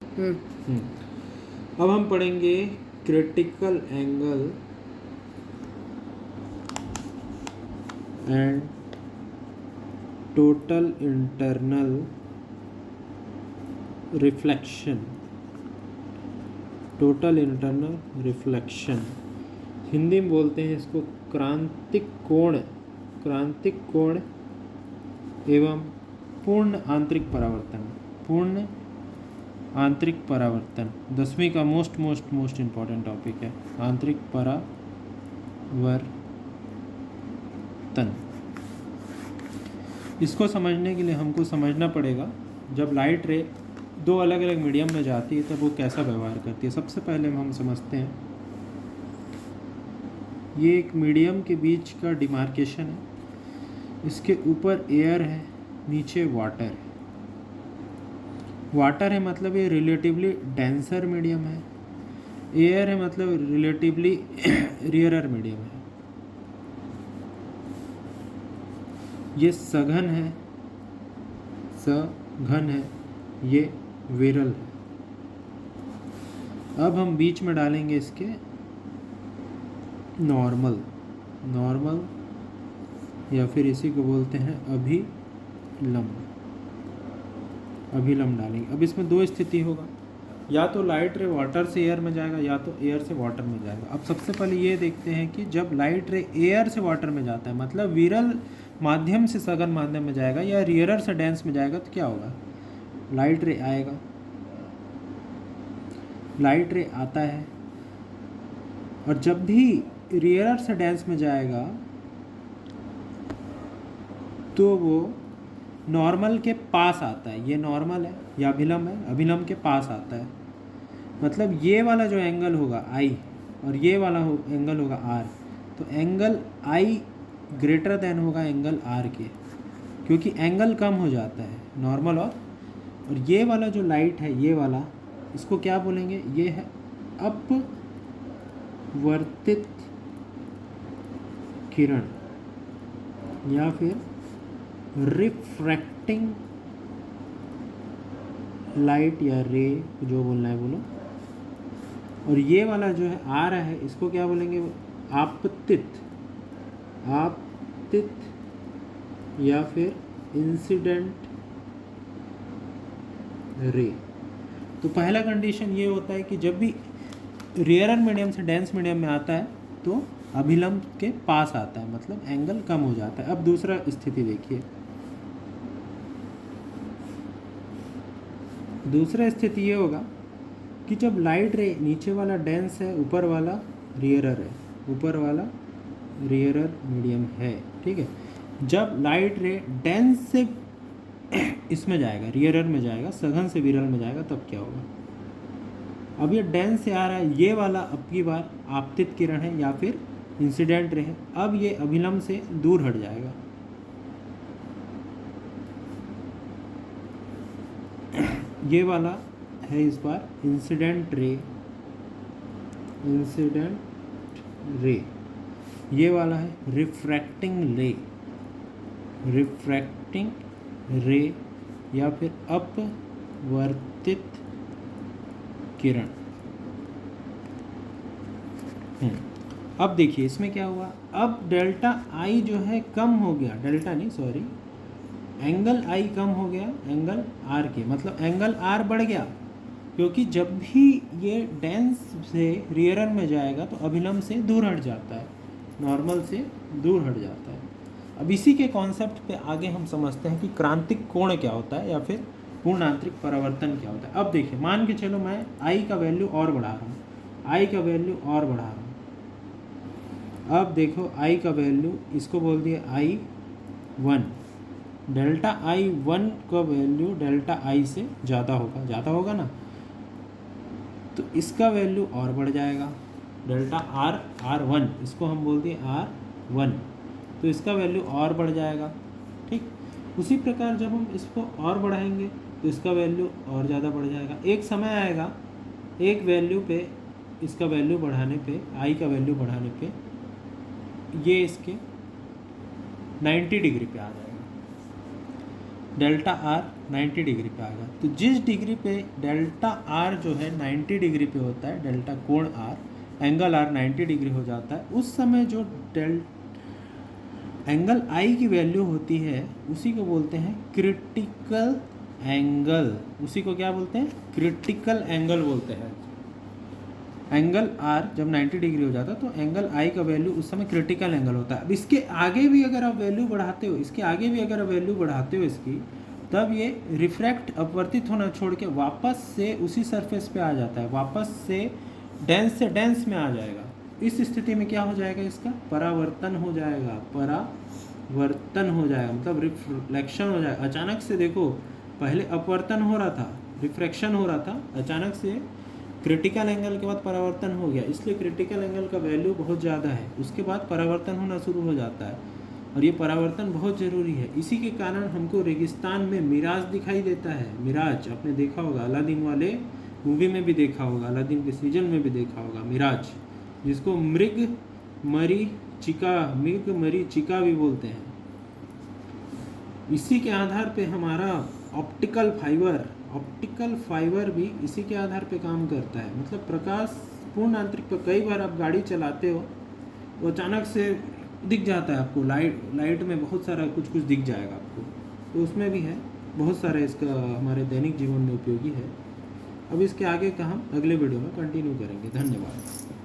हम्म। अब हम पढ़ेंगे critical angle and total internal reflection. Total internal reflection Hindi में बोलते हैं इसको क्रांतिक कोण, क्रांतिक कोण एवं पूर्ण आंतरिक परावर्तन। पूर्ण आंतरिक परावर्तन 10वीं का मोस्ट इम्पॉर्टेंट टॉपिक है, आंतरिक परावर्तन। इसको समझने के लिए हमको समझना पड़ेगा जब लाइट रे दो अलग अलग मीडियम में जाती है तब वो कैसा व्यवहार करती है। सबसे पहले हम समझते हैं ये एक मीडियम के बीच का डिमार्केशन है, इसके ऊपर एयर है, नीचे वाटर है। वाटर है मतलब ये रिलेटिवली डेंसर मीडियम है, एयर है मतलब रिलेटिवली रेयरर मीडियम है। ये सघन है, सघन है, ये विरल है। अब हम बीच में डालेंगे इसके नॉर्मल, नॉर्मल या फिर इसी को बोलते हैं अभिलंब, अभिलंब डालेंगे। अब इसमें दो स्थिति होगा, या तो लाइट रे वाटर से एयर में जाएगा या तो एयर से वाटर में जाएगा। अब सबसे पहले ये देखते हैं कि जब लाइट रे एयर से वाटर में जाता है मतलब विरल माध्यम से सघन माध्यम में जाएगा या रियरर से डेंस में जाएगा तो क्या होगा। लाइट रे आएगा, लाइट रे आता है और जब भी रियरर से डेंस में जाएगा तो वो नॉर्मल के पास आता है। ये नॉर्मल है या अभिलंब है, अभिलंब के पास आता है। मतलब ये वाला जो एंगल होगा आई और ये वाला एंगल होगा आर, तो एंगल आई ग्रेटर देन होगा एंगल आर के, क्योंकि एंगल कम हो जाता है नॉर्मल और ये वाला जो लाइट है ये वाला, इसको क्या बोलेंगे, ये है अपवर्तित किरण या फिर रिफ्रैक्टिंग लाइट या रे, जो बोलना है बोलो। और ये वाला जो है आ रहा है इसको क्या बोलेंगे, आपतित, आपतित या फिर इंसिडेंट रे। तो पहला कंडीशन ये होता है कि जब भी रेयरर मीडियम से डेंस मीडियम में आता है तो अभिलंब के पास आता है, मतलब एंगल कम हो जाता है। अब दूसरा स्थिति देखिए, दूसरा स्थिति ये होगा कि जब लाइट रे नीचे वाला डेंस है, ऊपर वाला रियरर है, ऊपर वाला रियरर मीडियम है, ठीक है। जब लाइट रे डेंस से इसमें जाएगा, रियरर में जाएगा, सघन से विरल में जाएगा, तब क्या होगा। अब ये डेंस से आ रहा है, ये वाला अब की बार आपतित किरण है या फिर इंसिडेंट रे है। अब ये अभिलंब से दूर हट जाएगा, ये वाला है इस बार इंसिडेंट रे, इंसिडेंट रे। ये वाला है रिफ्रैक्टिंग रे, रिफ्रैक्टिंग रे या फिर अपवर्तित किरण। अब देखिए इसमें क्या हुआ, अब डेल्टा आई जो है कम हो गया, डेल्टा नहीं सॉरी, एंगल आई कम हो गया एंगल आर के, मतलब एंगल आर बढ़ गया, क्योंकि जब भी ये डेंस से रियरर में जाएगा तो अभिलंब से दूर हट जाता है, नॉर्मल से दूर हट जाता है। अब इसी के कॉन्सेप्ट पे आगे हम समझते हैं कि क्रांतिक कोण क्या होता है या फिर पूर्ण आंतरिक परावर्तन क्या होता है। अब देखिए मान के चलो मैं आई का वैल्यू और बढ़ा रहा हूँ, आई का वैल्यू और बढ़ा रहा हूँ। अब देखो आई का वैल्यू, इसको बोल दिया I one, delta I one का वैल्यू डेल्टा आई से ज़्यादा होगा ना, तो इसका वैल्यू और बढ़ जाएगा, डेल्टा आर वन, इसको हम बोल दिए आर वन, तो इसका वैल्यू और बढ़ जाएगा, ठीक। उसी प्रकार जब हम इसको और बढ़ाएंगे तो इसका वैल्यू और ज़्यादा बढ़ जाएगा। एक समय आएगा एक वैल्यू पे, इसका वैल्यू बढ़ाने पे, आई का वैल्यू बढ़ाने पे ये इसके 90 डिग्री पे आ जाएगा। डेल्टा आर 90 डिग्री पे आएगा। तो जिस डिग्री पे डेल्टा आर जो है 90 डिग्री पे होता है, डेल्टा कोण आर, एंगल आर 90 डिग्री हो जाता है, उस समय जो एंगल आई की वैल्यू होती है उसी को बोलते हैं क्रिटिकल एंगल। उसी को क्या बोलते हैं? क्रिटिकल एंगल बोलते हैं। एंगल आर जब 90 डिग्री हो जाता है तो एंगल आई का वैल्यू उस समय क्रिटिकल एंगल होता है। अब इसके आगे भी अगर आप वैल्यू बढ़ाते हो, इसके आगे भी अगर आप वैल्यू बढ़ाते हो इसकी, तब ये रिफ्रैक्ट अपवर्तित होना छोड़ के वापस से उसी सरफेस पे आ जाता है, वापस से डेंस में आ जाएगा। इस स्थिति में क्या हो जाएगा? इसका परावर्तन हो जाएगा, परावर्तन हो जाएगा मतलब रिफ्लेक्शन हो जाएगा। अचानक से देखो, पहले अपवर्तन हो रहा था, रिफ्रैक्शन हो रहा था, अचानक से क्रिटिकल एंगल के बाद परावर्तन हो गया, इसलिए क्रिटिकल एंगल का वैल्यू बहुत ज़्यादा है, उसके बाद परावर्तन होना शुरू हो जाता है, और ये परावर्तन बहुत ज़रूरी है। इसी के कारण हमको रेगिस्तान में मिराज दिखाई देता है। मिराज आपने देखा होगा, अलादीन वाले मूवी में भी देखा होगा, अलादीन के सीजन में भी देखा होगा, मिराज, जिसको मृग मरीचिका भी बोलते हैं। इसी के आधार पे हमारा ऑप्टिकल फाइबर भी इसी के आधार पे काम करता है। मतलब प्रकाश पूर्ण आंतरिक पर कई बार आप गाड़ी चलाते हो तो अचानक से दिख जाता है आपको, लाइट में बहुत सारा कुछ दिख जाएगा आपको, तो उसमें भी है बहुत सारा, इसका हमारे दैनिक जीवन में उपयोगी है। अब इसके आगे का हम अगले वीडियो में कंटिन्यू करेंगे। धन्यवाद।